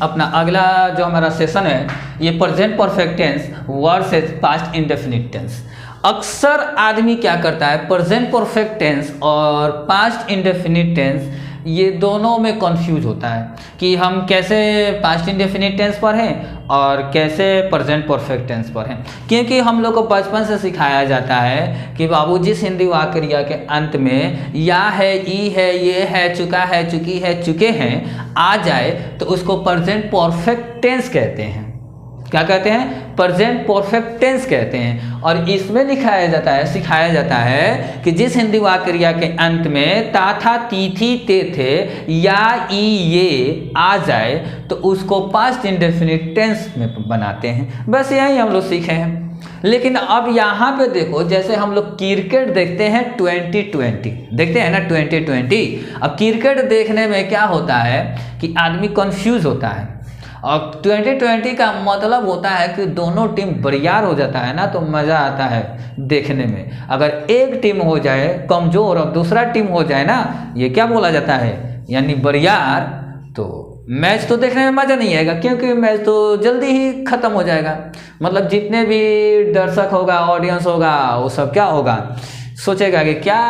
अपना अगला जो हमारा सेशन है ये present perfect tense versus past indefinite tense. अक्सर आदमी क्या करता है, प्रेजेंट परफेक्ट टेंस और पास्ट इंडेफिनिट टेंस ये दोनों में कंफ्यूज होता है कि हम कैसे पास्ट इंडेफिनिट टेंस पढ़ें और कैसे प्रेजेंट परफेक्ट टेंस पढ़ें। क्योंकि हम लोग को बचपन से सिखाया जाता है कि बाबू जिस हिंदी वाक्य क्रिया के अंत में या है, ई है, ये है, चुका है, चुकी है, चुके हैं आ जाए तो उसको प्रेजेंट परफेक्ट टेंस कहते हैं। क्या कहते हैं? प्रेजेंट परफेक्ट टेंस कहते हैं। और इसमें लिखाया जाता है, सिखाया जाता है कि जिस हिंदी वाक्य क्रिया के अंत में ता था, ती थी, ते थे, या, ई, ये आ जाए तो उसको पास्ट इंडेफिनिट टेंस में बनाते हैं। बस यही हम लोग सीखे हैं। लेकिन अब यहाँ पे देखो, जैसे हम लोग क्रिकेट देखते हैं 2020, देखते हैं ना 2020। अब क्रिकेट देखने में क्या होता है कि आदमी कंफ्यूज होता है। और 2020 का मतलब होता है कि दोनों टीम बरियार हो जाता है ना, तो मज़ा आता है देखने में। अगर एक टीम हो जाए कमज़ोर और दूसरा टीम हो जाए ना, ये क्या बोला जाता है, यानी बरियार, तो मैच तो देखने में मज़ा नहीं आएगा, क्योंकि मैच तो जल्दी ही ख़त्म हो जाएगा। मतलब जितने भी दर्शक होगा, ऑडियंस होगा, वो सब क्या होगा, सोचेगा कि क्या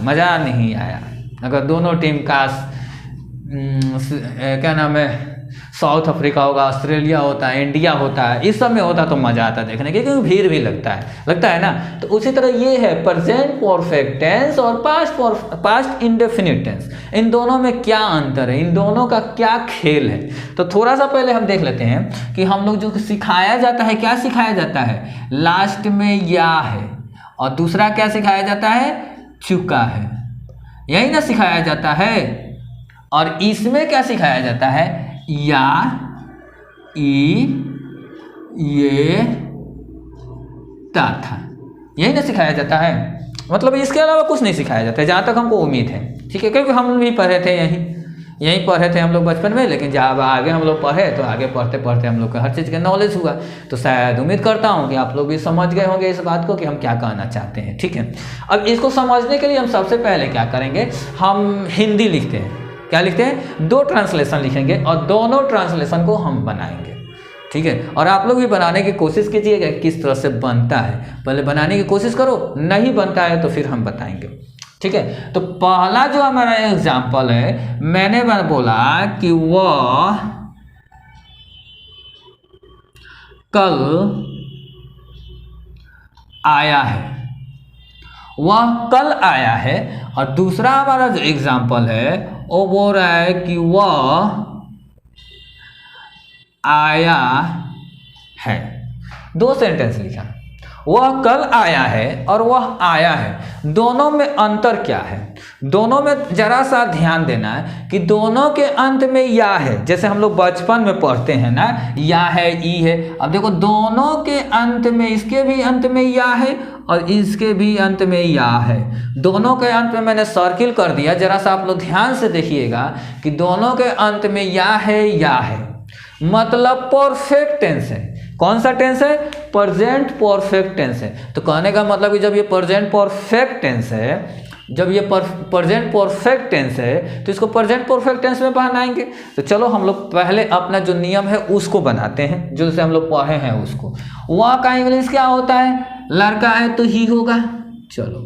मज़ा नहीं आया। अगर दोनों टीम का क्या नाम है, साउथ अफ्रीका होगा, ऑस्ट्रेलिया होता है, इंडिया होता है, इस सब में होता तो मज़ा आता है देखने के, क्योंकि भीड़ भी लगता है ना। तो उसी तरह ये है प्रेजेंट परफेक्ट टेंस और पास्ट इंडेफिनिट टेंस। इन दोनों में क्या अंतर है, इन दोनों का क्या खेल है, तो थोड़ा सा पहले हम देख लेते हैं कि हम लोग जो सिखाया जाता है, क्या सिखाया जाता है, लास्ट में या है, और दूसरा क्या सिखाया जाता है, चुका है, यही ना सिखाया जाता है। और इसमें क्या सिखाया जाता है, या, ई, ये, ता था, यही ना सिखाया जाता है। मतलब इसके अलावा कुछ नहीं सिखाया जाता है, जहाँ तक हमको उम्मीद है, ठीक है। क्योंकि हम भी पढ़े थे यहीं पढ़े थे हम लोग बचपन में, लेकिन जब आगे हम लोग पढ़े तो आगे पढ़ते पढ़ते हम लोग को हर चीज़ का नॉलेज हुआ। तो शायद उम्मीद करता हूँ कि आप लोग भी समझ गए होंगे इस बात को कि हम क्या कहना चाहते हैं, ठीक है। अब इसको समझने के लिए हम सबसे पहले क्या करेंगे, हम हिंदी लिखते हैं। क्या लिखते हैं, 2 ट्रांसलेशन लिखेंगे और दोनों ट्रांसलेशन को हम बनाएंगे, ठीक है। और आप लोग भी बनाने की कोशिश कीजिएगा किस तरह से बनता है, पहले बनाने की कोशिश करो, नहीं बनता है तो फिर हम बताएंगे, ठीक है। तो पहला जो हमारा एग्जाम्पल है, मैंने बोला कि वह कल आया है, वह कल आया है। और दूसरा हमारा जो एग्जाम्पल है वो बोल रहा है कि वह आया है। 2 सेंटेंस लिखा, वह कल आया है और वह आया है। दोनों में अंतर क्या है, दोनों में जरा सा ध्यान देना है कि दोनों के अंत में या है। जैसे हम लोग बचपन में पढ़ते हैं ना, या है, ई है। अब देखो दोनों के अंत में, इसके भी अंत में या है और इसके भी अंत में या है। दोनों के अंत में मैंने सर्किल कर दिया, जरा सा आप लोग ध्यान से देखिएगा कि दोनों के अंत में या है, मतलब परफेक्ट टेंस है। कौन सा टेंस है, प्रेजेंट परफेक्ट टेंस है। तो कहने का मतलब कि जब ये प्रेजेंट परफेक्ट टेंस है, जब ये प्रेजेंट परफेक्ट टेंस है तो इसको प्रेजेंट परफेक्ट टेंस में बनाएंगे। तो चलो हम लोग पहले अपना जो नियम है उसको बनाते हैं, जो से हम लोग पढ़े हैं उसको। वह का इंग्लिश क्या होता है, लड़का है तो ही होगा, चलो।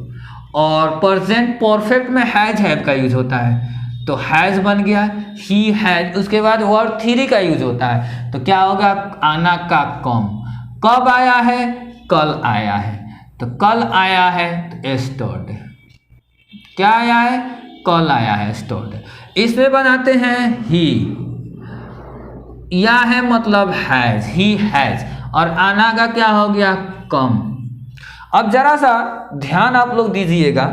और प्रेजेंट परफेक्ट में हैज का यूज होता है, तो हैज बन गया, ही हैज। उसके बाद वर्ब 3 का यूज होता है, तो क्या होगा, आना का कम। कब आया है, कल आया है, तो कल आया है तो एस्टर्डे। क्या आया है, कल आया है, एस्टर्डे। इसमें बनाते हैं ही, या है मतलब हैज, ही हैज। और आना का क्या हो गया, कम। अब जरा सा ध्यान आप लोग दीजिएगा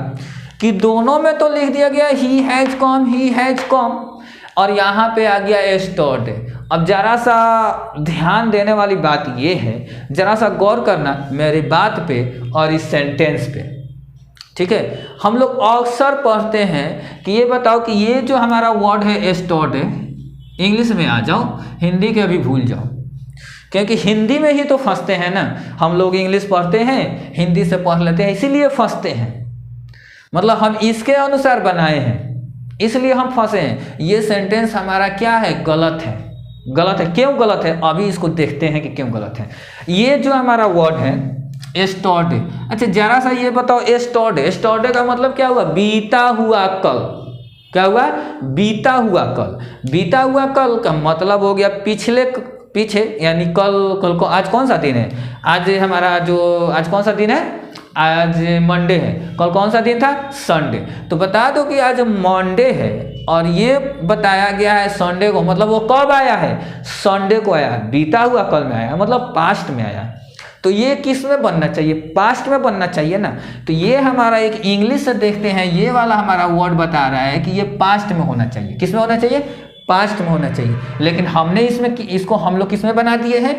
कि दोनों में तो लिख दिया गया he has come, he has come, और यहाँ पे आ गया एस्टर्डे। अब जरा सा ध्यान देने वाली बात ये है, जरा सा गौर करना मेरी बात पे और इस सेंटेंस पे, ठीक है। हम लोग अक्सर पढ़ते हैं कि ये बताओ कि ये जो हमारा वर्ड है एस्टर्डे, इंग्लिश में आ जाओ, हिंदी के अभी भूल जाओ, क्योंकि हिंदी में ही तो फंसते हैं ना। हम लोग इंग्लिश पढ़ते हैं, हिंदी से पढ़ लेते हैं, इसीलिए फंसते हैं। मतलब हम इसके अनुसार बनाए हैं, इसलिए हम फंसे हैं। ये सेंटेंस हमारा क्या है, गलत है, गलत है। क्यों गलत है, अभी इसको देखते हैं कि क्यों गलत है। ये जो हमारा वर्ड है एस्टर्डे, अच्छा जरा सा ये बताओ, एस्टर्डे का मतलब क्या हुआ, बीता हुआ कल। क्या हुआ, बीता हुआ कल। बीता हुआ कल का मतलब हो गया पीछे, यानी कल को, आज कौन सा दिन है, आज हमारा जो, आज कौन सा दिन है, आज मंडे है, कल कौन सा दिन था, संडे। तो बता दो कि आज मंडे है और ये बताया गया है संडे को, मतलब वो कब आया है, संडे को आया, बीता हुआ कल में आया, मतलब पास्ट में आया। तो ये किस में बनना चाहिए, पास्ट में बनना चाहिए ना। तो ये हमारा एक इंग्लिश से देखते हैं, ये वाला हमारा वर्ड बता रहा है कि ये पास्ट में होना चाहिए। किस में होना चाहिए, पास्ट में होना चाहिए। लेकिन हमने इसको हम लोग किस में बना दिए हैं,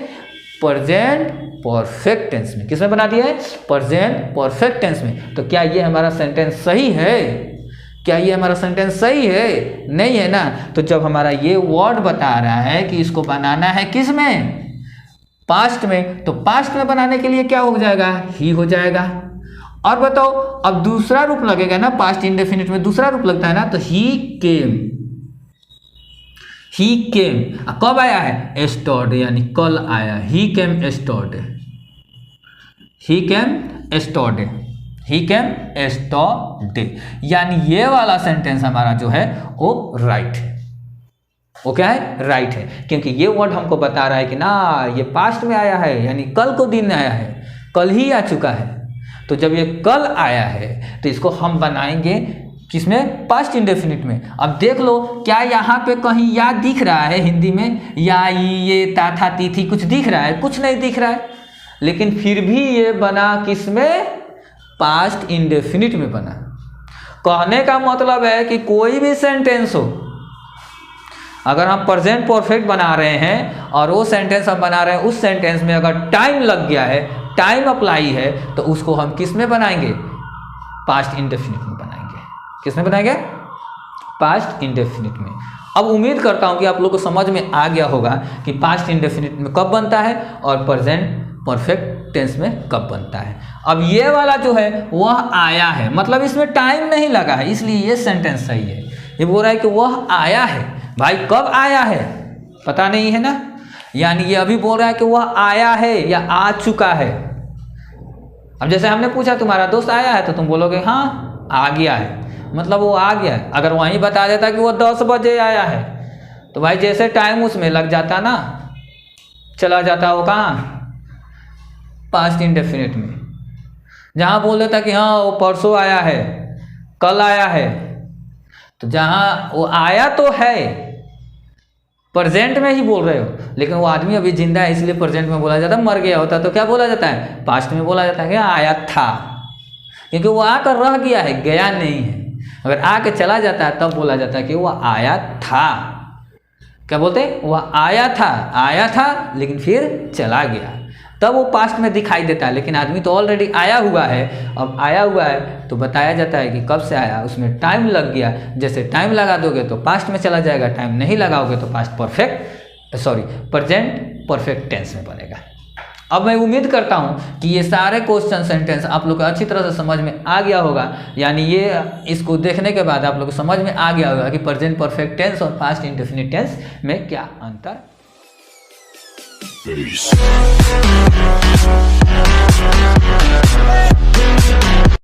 प्रेजेंट परफेक्ट टेंस में। किस में बना दिया है, प्रेजेंट परफेक्ट टेंस में। तो क्या ये हमारा सेंटेंस सही है, क्या ये हमारा सेंटेंस सही है, नहीं है ना। तो जब हमारा ये वर्ड बता रहा है कि इसको बनाना है किस में, पास्ट में, तो पास्ट में बनाने के लिए क्या हो जाएगा, ही हो जाएगा। और बताओ अब दूसरा रूप लगेगा ना, पास्ट इंडेफिनिट में दूसरा रूप लगता है ना, तो ही केम। ही केम कब आया है, एस्टर्डे, यानी कल आया, ही केम एस्टर्डे, ही केम एस्टर्डे, ही केम एस्टर्डे। यानी ये वाला सेंटेंस हमारा जो है वो राइट है। वो क्या है, राइट है, क्योंकि ये वर्ड हमको बता रहा है कि ना ये पास्ट में आया है, यानी कल को दिन आया है, कल ही आ चुका है। तो जब ये कल आया है तो इसको हम बनाएंगे किसमें, पास्ट इंडेफिनिट में। अब देख लो क्या यहाँ पे कहीं या दिख रहा है हिंदी में, या ये ता था ती थी कुछ दिख रहा है, कुछ नहीं दिख रहा है। लेकिन फिर भी ये बना किसमें, पास्ट इंडेफिनिट में बना। कहने का मतलब है कि कोई भी सेंटेंस हो, अगर हम प्रेजेंट परफेक्ट बना रहे हैं और वो सेंटेंस हम बना रहे हैं, उस सेंटेंस में अगर टाइम लग गया है, टाइम अप्लाई है, तो उसको हम किस में बनाएंगे, पास्ट इंडेफिनिट में बनाएंगे। किस में बनाएंगे, पास्ट इंडेफिनिट में। अब उम्मीद करता हूं कि आप लोग को समझ में आ गया होगा कि पास्ट इंडेफिनिट में कब बनता है और प्रेजेंट परफेक्ट टेंस में कब बनता है। अब ये वाला जो है वह आया है, मतलब इसमें टाइम नहीं लगा है, इसलिए ये सेंटेंस सही है। ये बोल रहा है कि वह आया है, भाई कब आया है पता नहीं है ना, यानी ये अभी बोल रहा है कि वह आया है या आ चुका है। अब जैसे हमने पूछा तुम्हारा दोस्त आया है, तो तुम बोलोगे हाँ आ गया है, मतलब वो आ गया है। अगर वहीं बता देता कि वो 10 बजे आया है, तो भाई जैसे टाइम उसमें लग जाता ना, चला जाता वो कहाँ, पास्ट इंडेफिनिट में। जहाँ बोल देता कि हाँ वो परसों आया है, कल आया है, तो जहाँ वो आया तो है, प्रेजेंट में ही बोल रहे हो, लेकिन वो आदमी अभी जिंदा है, इसलिए प्रेजेंट में बोला जाता है। मर गया होता तो क्या बोला जाता है, पास्ट में बोला जाता है कि आया था, क्योंकि वो आकर रह गया है, गया नहीं है। अगर आके चला जाता है तब बोला जाता है कि वह आया था। क्या बोलते हैं, वह आया था लेकिन फिर चला गया, तब वो पास्ट में दिखाई देता है। लेकिन आदमी तो ऑलरेडी आया हुआ है, अब आया हुआ है तो बताया जाता है कि कब से आया, उसमें टाइम लग गया। जैसे टाइम लगा दोगे तो पास्ट में चला जाएगा, टाइम नहीं लगाओगे तो प्रेजेंट परफेक्ट टेंस में बनेगा। अब मैं उम्मीद करता हूं कि ये सारे क्वेश्चन सेंटेंस आप लोग को अच्छी तरह से समझ में आ गया होगा। यानी ये इसको देखने के बाद आप लोग को समझ में आ गया होगा कि प्रेजेंट परफेक्ट टेंस और पास्ट इंडेफिनिट टेंस में क्या अंतर। Peace.